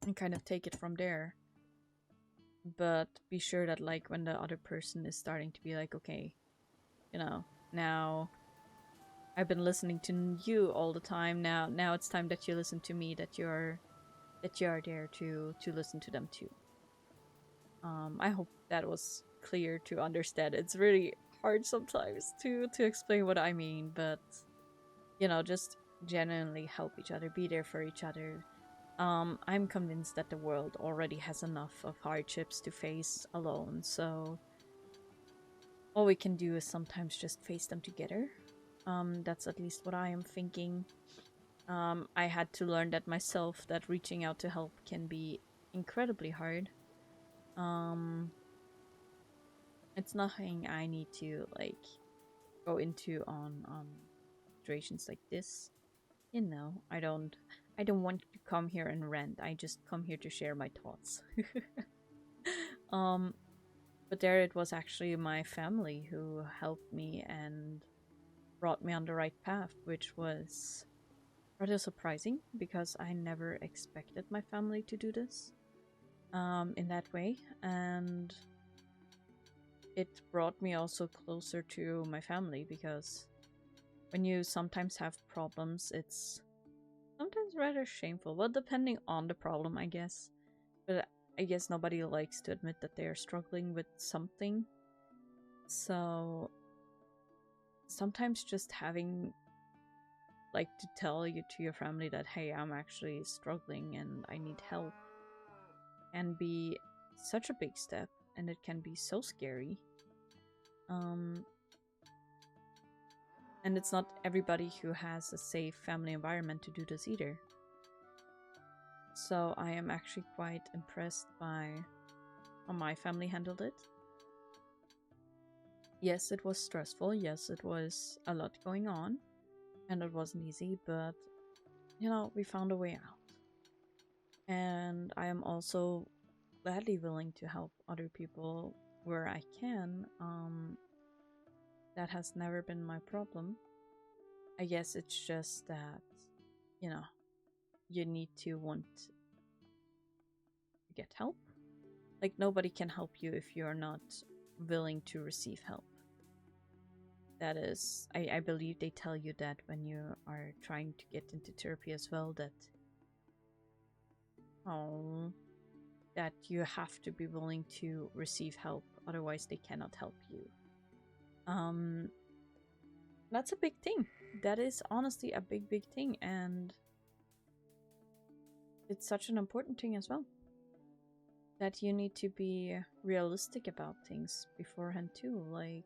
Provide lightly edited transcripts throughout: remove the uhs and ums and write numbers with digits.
and kind of take it from there. But be sure that like when the other person is starting to be like, okay, now I've been listening to you all the time. Now it's time that you listen to me. That you are there to listen to them too. I hope that was clear to understand. It's really hard sometimes to explain what I mean, but just genuinely help each other, be there for each other. I'm convinced that the world already has enough of hardships to face alone, so all we can do is sometimes just face them together. That's at least what I am thinking. I had to learn that myself, that reaching out to help can be incredibly hard. Um, it's nothing I need to like go into on situations like this. I don't want to come here and rant. I just come here to share my thoughts. um, but there it was actually my family who helped me and brought me on the right path, which was rather surprising because I never expected my family to do this in that way. And it brought me also closer to my family because when you sometimes have problems, it's sometimes rather shameful. Well, depending on the problem, I guess. But I guess nobody likes to admit that they're struggling with something. So sometimes just having like to tell you to your family that hey, I'm actually struggling and I need help can be such a big step, and it can be so scary. Um and it's not everybody who has a safe family environment to do this either. So I am actually quite impressed by how my family handled it. Yes, it was stressful. Yes, it was a lot going on. And it wasn't easy, but we found a way out. And I am also gladly willing to help other people where I can. That has never been my problem. I guess it's just that, you know, you need to want to get help. Like, nobody can help you if you're not willing to receive help. That is, I believe they tell you that when you are trying to get into therapy as well, that oh, that you have to be willing to receive help, otherwise they cannot help you. Um, that's a big thing. That is honestly a big thing, and it's such an important thing as well. That you need to be realistic about things beforehand too. Like,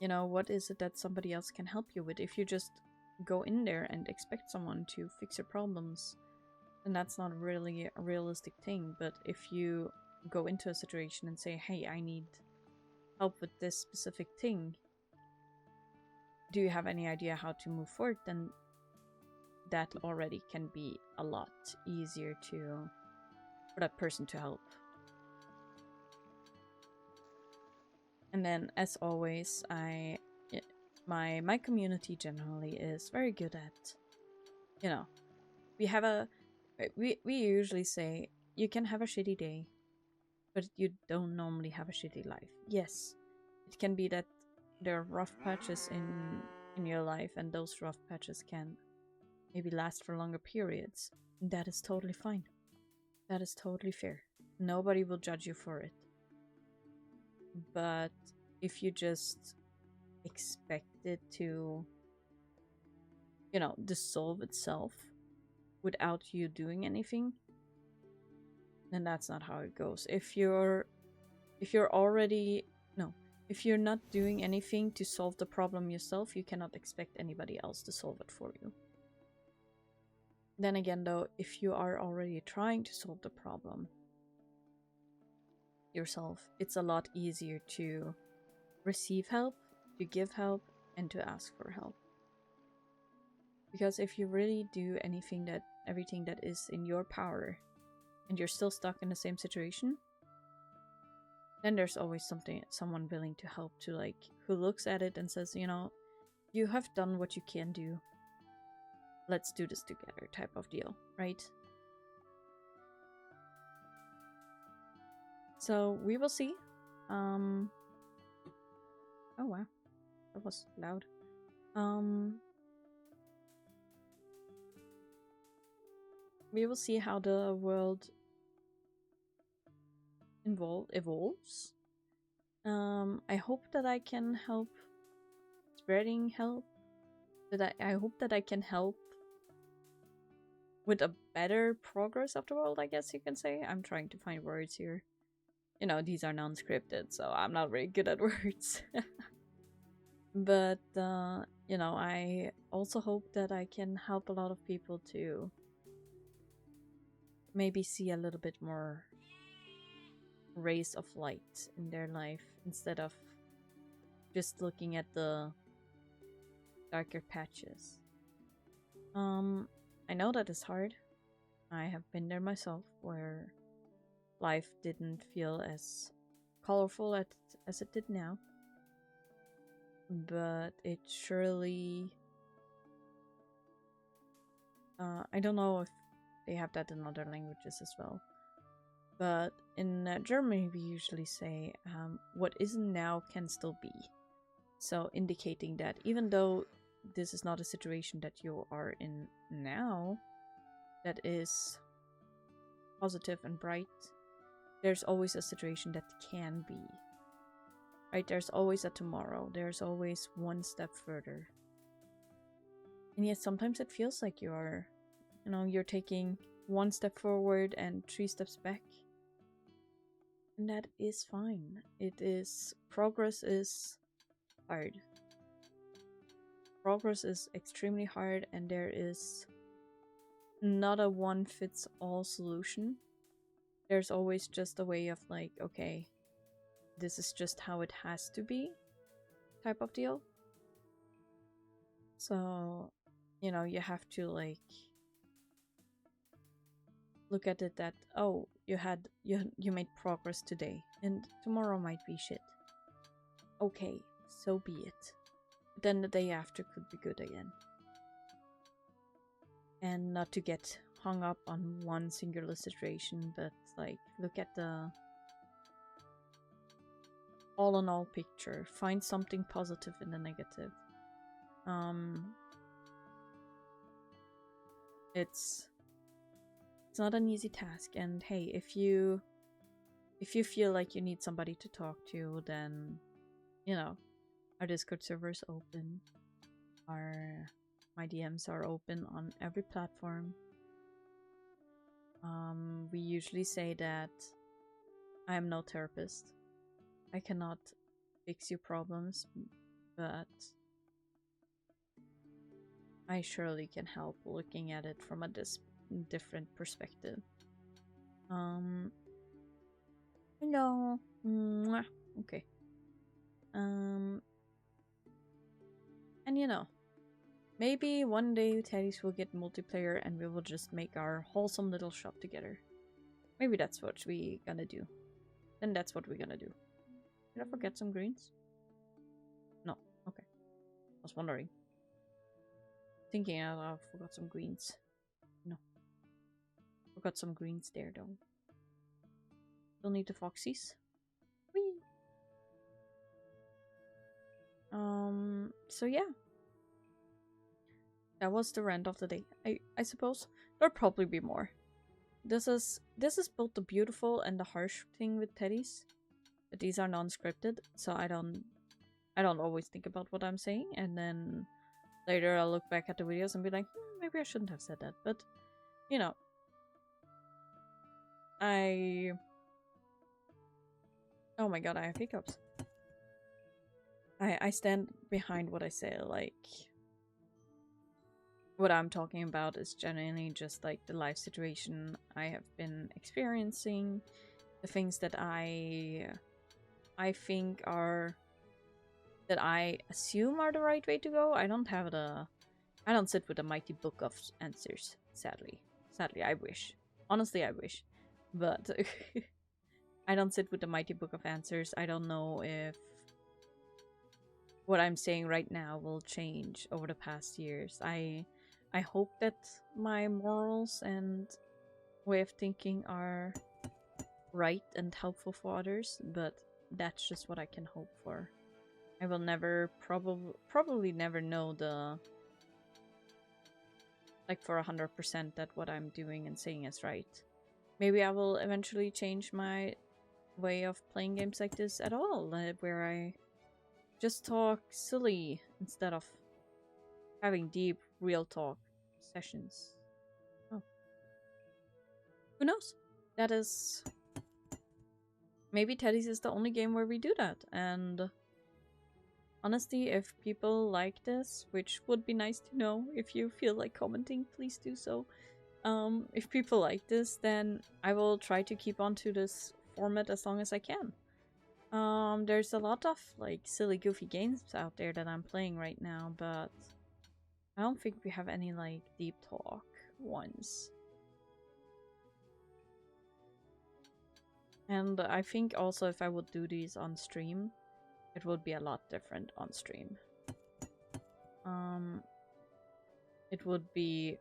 what is it that somebody else can help you with? If you just go in there and expect someone to fix your problems, then that's not really a realistic thing. But if you go into a situation and say, hey, I need help with this specific thing, do you have any idea how to move forward? Then that already can be a lot easier for that person to help. And then, as always, my community generally is very good at, we usually say you can have a shitty day, but you don't normally have a shitty life. Yes, it can be that there are rough patches in your life, and those rough patches can maybe last for longer periods. That is totally fine. That is totally fair. Nobody will judge you for it. But if you just expect it to, dissolve itself without you doing anything, then that's not how it goes. If you're already no, if you're not doing anything to solve the problem yourself, you cannot expect anybody else to solve it for you. Then again, though, if you are already trying to solve the problem yourself, it's a lot easier to receive help, to give help, and to ask for help. Because if you really do everything that is in your power, and you're still stuck in the same situation, then there's always someone willing to help, who looks at it and says, you have done what you can do. let's do this together type of deal, right? So we will see. Oh wow, that was loud. We will see how the world evolves. I hope that I can help spreading help. I hope that I can help with a better progress of the world, I guess you can say. I'm trying to find words here. You know, these are non-scripted, so I'm not very good at words. But, you know, I also hope that I can help a lot of people to maybe see a little bit more rays of light in their life instead of just looking at the darker patches. I know that is hard. I have been there myself, where life didn't feel as colorful as it did now. But it surely... I don't know if they have that in other languages as well. But in Germany, we usually say, what isn't now can still be. So indicating that even though this is not a situation that you are in now that is positive and bright, there's always a situation that can be. Right? There's always a tomorrow. There's always one step further. And yet sometimes it feels like you're taking one step forward and 3 steps back. And that is fine. Progress is hard. Progress is extremely hard, and there is not a one-fits-all solution. There's always just a way of like, okay, this is just how it has to be type of deal. So, you know, you have to like look at it that, oh, you made progress today and tomorrow might be shit. Okay, so be it. But then the day after could be good again. And not to get hung up on one singular situation, but like look at the all in all picture. Find something positive in the negative. It's not an easy task, and hey, if you feel like you need somebody to talk to, then you know, our Discord server is open. My DMs are open on every platform. We usually say that I am no therapist. I cannot fix your problems, but I surely can help looking at it from a different perspective. Hello. Mwah. Okay. And you know, maybe one day Teddy's will get multiplayer and we will just make our wholesome little shop together. Maybe that's what we gonna do. Then that's what we're gonna do. Did I forget some greens? No. Okay. I was wondering. Thinking out loud, forgot some greens. No. Forgot some greens there though. Still need the foxies. Whee! So yeah. That was the rant of the day. I suppose there'll probably be more. This is both the beautiful and the harsh thing with Teddy's. But these are non-scripted, so I don't always think about what I'm saying, and then later I'll look back at the videos and be like, maybe I shouldn't have said that. But you know, oh my god, I have hiccups. I stand behind what I say. Like, what I'm talking about is genuinely just like the life situation I have been experiencing, the things that I think are, that I assume are the right way to go. I don't sit with a mighty book of answers, sadly. Sadly, I wish. Honestly, I wish. But I don't sit with a mighty book of answers. I don't know if what I'm saying right now will change over the past years. I I hope that my morals and way of thinking are right and helpful for others, but that's just what I can hope for. I will never probably never know the like for 100% that what I'm doing and saying is right. Maybe I will eventually change my way of playing games like this at all, where I just talk silly instead of having deep, real talk sessions. Oh, who knows? That is maybe Teddy's is the only game where we do that, and honestly, if people like this, which would be nice to know, if you feel like commenting, please do so. If people like this, then I will try to keep on to this format as long as I can. There's a lot of like silly, goofy games out there that I'm playing right now, but I don't think we have any like deep talk ones. And I think also if I would do these on stream, it would be a lot different on stream. It would be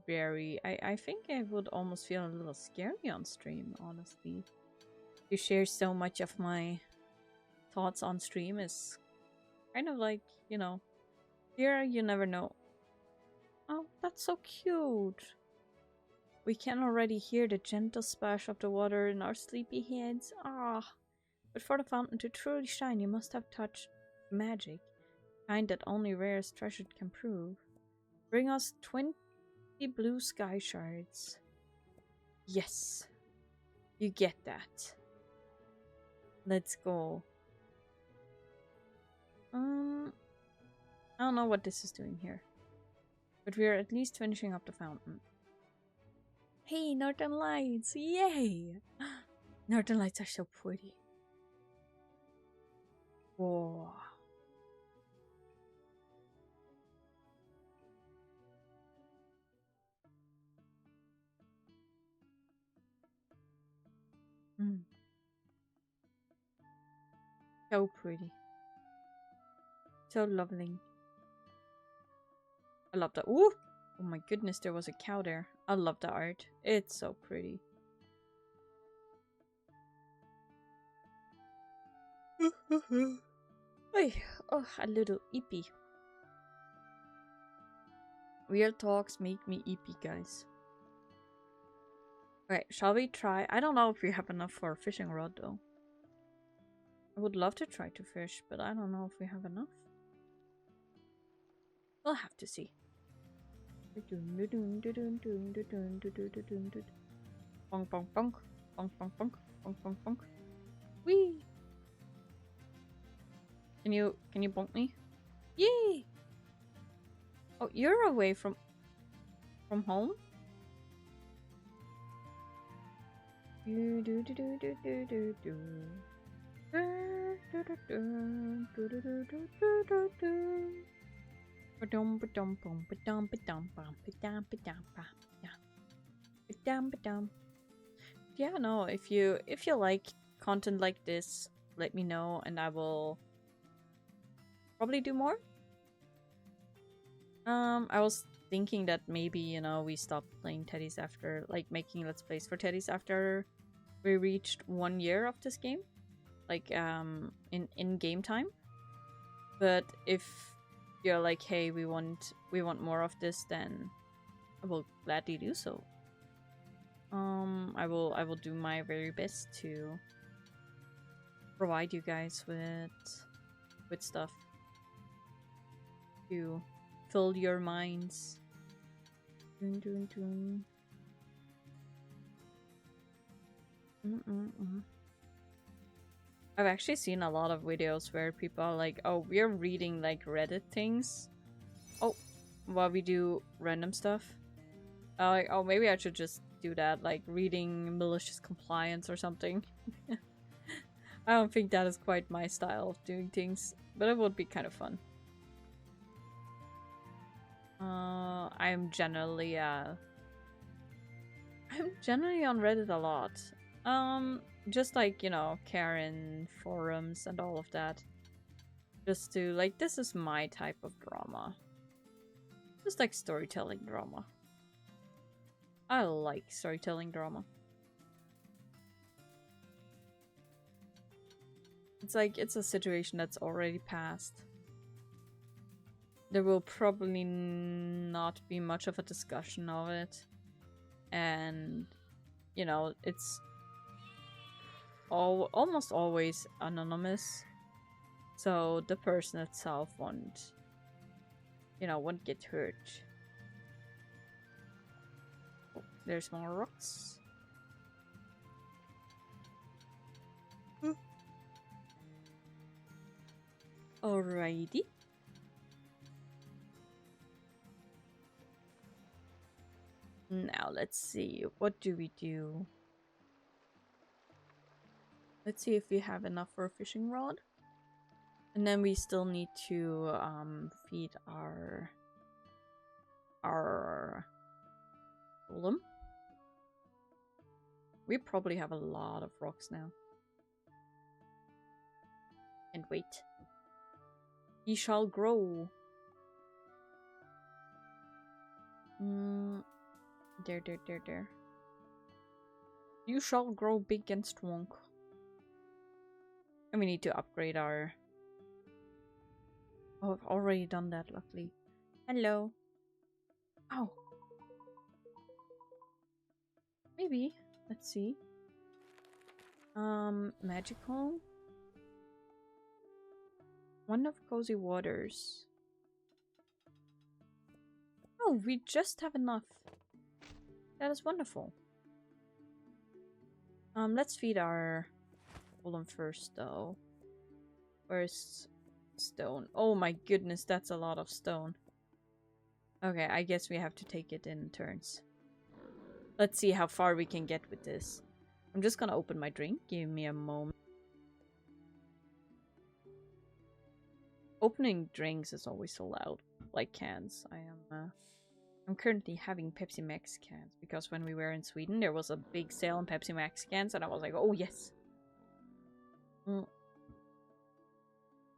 very... I think I would almost feel a little scary on stream, honestly. To share so much of my thoughts on stream is kind of like, you know, here you never know. Oh, that's so cute. We can already hear the gentle splash of the water in our sleepy heads. Ah, but for the fountain to truly shine, you must have touched magic, kind that only rarest treasured can prove. Bring us 20 blue sky shards. Yes, you get that. Let's go. I don't know what this is doing here, but we are at least finishing up the fountain. Hey, Northern Lights! Yay! Northern Lights are so pretty. Whoa. So pretty. So lovely. I love that. Ooh! Oh my goodness, there was a cow there. I love the art. It's so pretty. Oh, a little ippy. Real talks make me ippy, guys. Alright, shall we try? I don't know if we have enough for a fishing rod, though. I would love to try to fish, but I don't know if we have enough. We'll have to see. Bonk, bonk, bonk. Bonk, bonk, bonk. Bonk, bonk, bonk. Whee! Can you bonk me? Yay! Oh, you're away from home? Yeah, no, if you like content like this, let me know and I will probably do more. I was thinking that maybe, you know, we stop playing Teddy's after, like, making Let's Plays for Teddy's after we reached 1 year of this game. Like, in game time. But if you're like, hey, we want more of this, then I will gladly do so. I will do my very best to provide you guys with stuff to fill your minds. Dun, dun, dun. I've actually seen a lot of videos where people are like, oh, we're reading like Reddit things. Oh, while we do random stuff. Like, oh, maybe I should just do that, like reading malicious compliance or something. I don't think that is quite my style of doing things, but it would be kind of fun. I'm generally on Reddit a lot. Just like, you know, Karen forums and all of that. Just to, like, this is my type of drama. Just like storytelling drama. I like storytelling drama. It's like, it's a situation that's already passed. There will probably not be much of a discussion of it. And, you know, it's almost always anonymous. So the person itself won't, you know, won't get hurt. Oh, there's more rocks. Alrighty. Now let's see. What do we do? Let's see if we have enough for a fishing rod. And then we still need to feed our golem. We probably have a lot of rocks now. And wait. He shall grow. There. You shall grow big and strong. And we need to upgrade our... Oh, I've already done that, luckily. Hello. Oh. Maybe. Let's see. Magical. One of cozy waters. Oh, we just have enough. That is wonderful. Let's feed our golem first, though. Where's stone? Oh my goodness, that's a lot of stone. Okay, I guess we have to take it in turns. Let's see how far we can get with this. I'm just gonna open my drink. Give me a moment. Opening drinks is always so loud, like cans. I'm currently having Pepsi Max cans because when we were in Sweden, there was a big sale on Pepsi Max cans, and I was like, oh yes.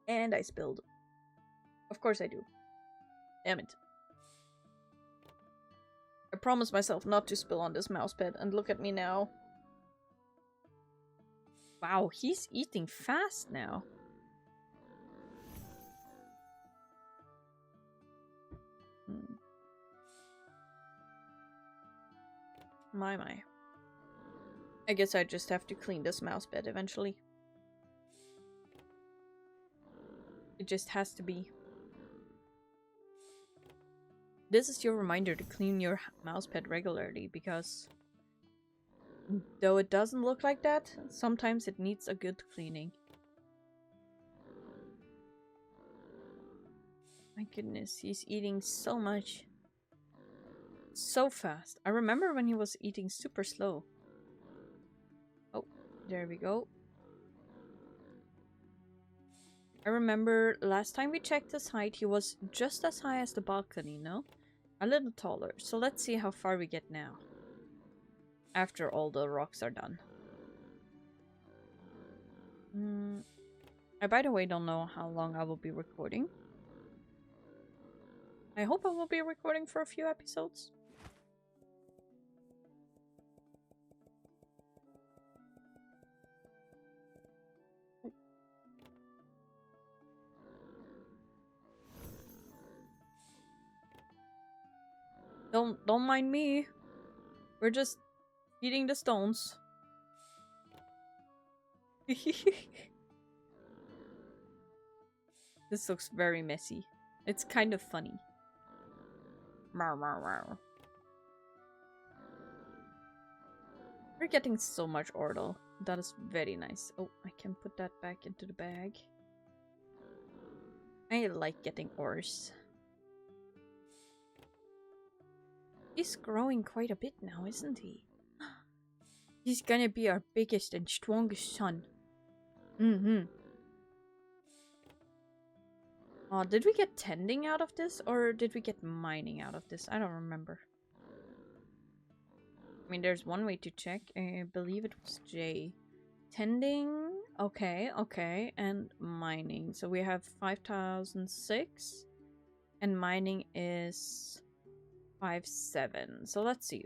And I spilled. Of course I do. Damn it. I promised myself not to spill on this mouse pad, and look at me now. Wow, he's eating fast now. My. I guess I just have to clean this mouse bed eventually. It just has to be. This is your reminder to clean your mouse pad regularly, because though it doesn't look like that, sometimes it needs a good cleaning. My goodness, he's eating so much. So fast. I remember when he was eating super slow. Oh, there we go. I remember last time we checked his height, he was just as high as the balcony, no? A little taller. So let's see how far we get now. After all the rocks are done. I, by the way, don't know how long I will be recording. I hope I will be recording for a few episodes. Don't mind me. We're just eating the stones. This looks very messy. It's kind of funny. We're getting so much ore though. That is very nice. Oh, I can put that back into the bag. I like getting ores. He's growing quite a bit now, isn't he? He's gonna be our biggest and strongest son. Did we get tending out of this, or did we get mining out of this? I don't remember. I mean, there's one way to check. I believe it was J. Tending. Okay. And mining. So we have 5,006. And mining is 5-7. So let's see.